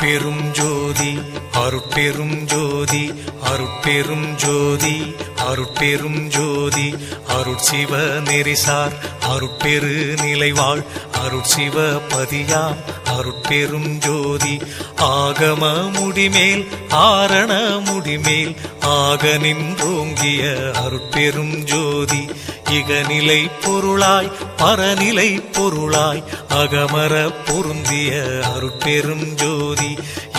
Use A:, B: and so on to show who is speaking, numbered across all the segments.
A: அருட்பெரும் ஜோதி அருட்பெரும் ஜோதி அருட்பெரும் ஜோதி அருட்பெரும் ஜோதி அருட்சிவ நெறிசார் அருட்பெரு நிலைவாழ் அருட்சிவ பதியாம் அருட்பெரும் ஜோதி ஆகம முடிமேல் ஆரண முடிமேல் ஆக நின்றோங்கிய அருட்பெரும் ஜோதி இகநிலை பொருளாய் பரநிலை பொருளாய் அகமர பொருந்திய அருட்பெரும் ஜோதி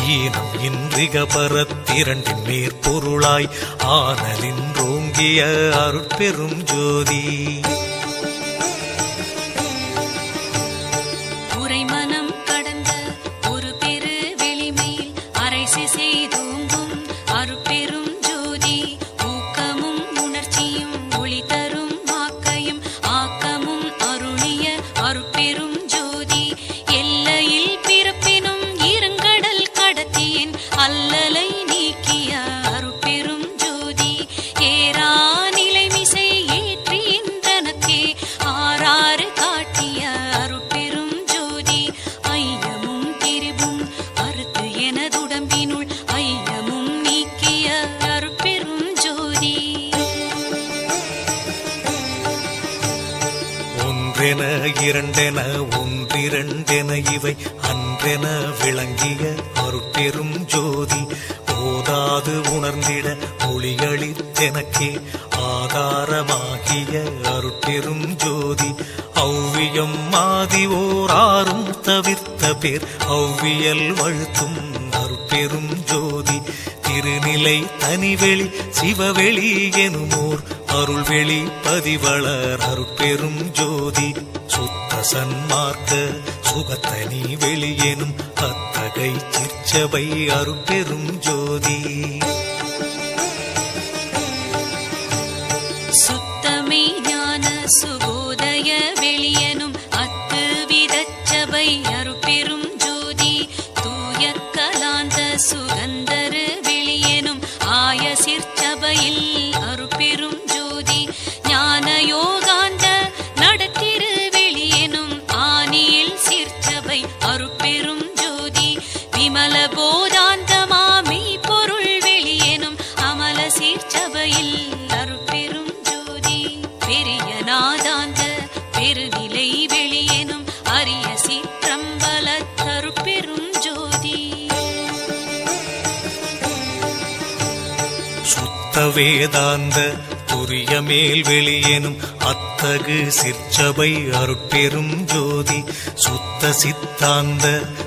A: ஈனம் இன்றிக பரத்திரண்டின் மேற்பொருளாய் ஆனலின்றோங்கிய அருட்பெரும் ஜோதி
B: உரைமனம் கடந்த ஒரு பெரு வெளிமேல் அரைசி செய்தோங்கும் அருட்பெரும் ஜோதி ஊக்கமும் உணர்ச்சியும் ஒளி தரும் வாக்கையும் ஆக்கமும் அருளிய அருட்பெரும் ஜோதி எல்லையில் பிறப்பினும் இருங்கடல் கடத்தியின் அல்லலை நீக்கிய அருட்பெரும் ஜோதி ஏரா நிலைமிசை ஏற்றி இன்றனக்கே ஆறாறு காட்டிய அருட்பெரும் ஜோதி ஐயமும் திரிவும் அறுத்து எனதுடம்பினுள் ஐயமும் நீக்கிய அருட்பெரும் ஜோதி
A: ஒன்றென இரண்டென ஒன்றிரண்டென இவை அன்றென விளங்கிய அருட்பெரும் ஜோதி ஓதாது உணர்ந்திட ஒளியளித்தெனக்கே ஆதாரமாகிய அருட்பெரும் ஜோதி ஔவியம் மாதி ஓராறும் தவிர்த்த பேர் ஔவியல் வழுத்தும் அருட்பெரும் ஜோதி திருநிலை தனிவெளி சிவவெளி எனுமோர் அருள்வெளி பதிவளர் அருட்பெரும் ஜோதி சுத்த சன்மார்க்க சுகத்தனி வெளியெனும் அத்தகை சிற்சபை அருட்பெரும் ஜோதி
B: சுத்தமே ஞான சுபோதய வெளியனும் அத்து விதச்சபை அருட்பெரும் ஜோதி தூய கலாந்த சுகந்தரு வெளியனும் ஆய சிற்சபையில் அருட்பெரும் ஜோதி ஞான யோகாந்த நடத்திரு வெளியனும் ஆனியில் சிற்சபை அருட்பெரும் ஜோதி விமல போதாந்தமாமை பொருள் வெளியனும் அமல சிற்சபையில் அருட்பெரும் ஜோதி பெரிய நாதாந்த பெருநிலை வெளியனும் அரிய சிற்றம்பல அருட்பெரும் ஜோதி
A: சுத்த வேதாந்த துரிய மேல் வெளியெனும் அத்தகு சிற்சபை அருட்பெரும் ஜோதி சுத்த சித்தாந்த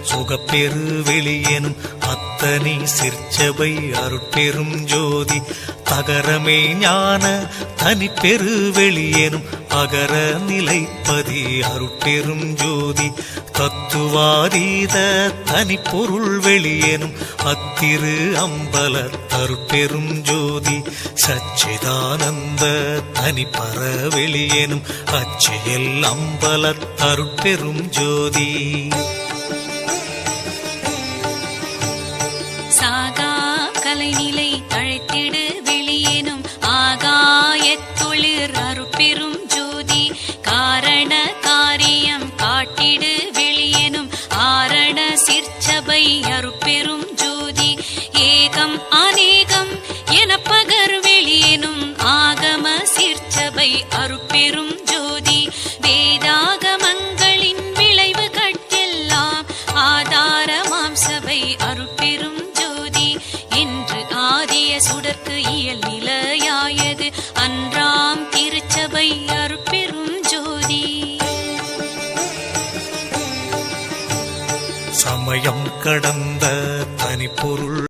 A: சுகப்பெரு வெளியெனும் அத்தனி சிற்சபை அருட்பெரும் ஜோதி தகரமே ஞான தனிப்பெரு வெளியெனும் அகர நிலைப்பதி அருட்பெரும் ஜோதி தத்துவாதீத தனிப்பொருள் வெளியெனும் அத்திரு அம்பல அருட்பெரும் ஜோதி சச்சிதானந்த தனிப்பர வெளியெனும் அச்சியல் அம்பல அருட்பெரும் ஜோதி
B: சாகா கலைநிலை தழைத்திடு வெளியேனும் ஆகாயத்தொழிற் அருட்பெரும் ஜோதி காரண காரியம் காட்டிடு வெளியேனும் ஆரண சிற்சபை அருட்பெரும் ஜோதி ஏகம் அநேகம் என பகர் வெளியேனும் ஆகம சிற்சபை அருட்பெரும் ஜோதி வேதாகமங்களின் விளைவு கட்டெல்லாம் ஆதாரமாம் சபை அருட்பெரும் ஜோதி என்று ஆதிய சுடர்க்கு இயல் நிலையாயது அன்றாம் திருச்சபை அருட்பெரும் ஜோதி
A: சமயம் கடந்த தனிப்பொருள்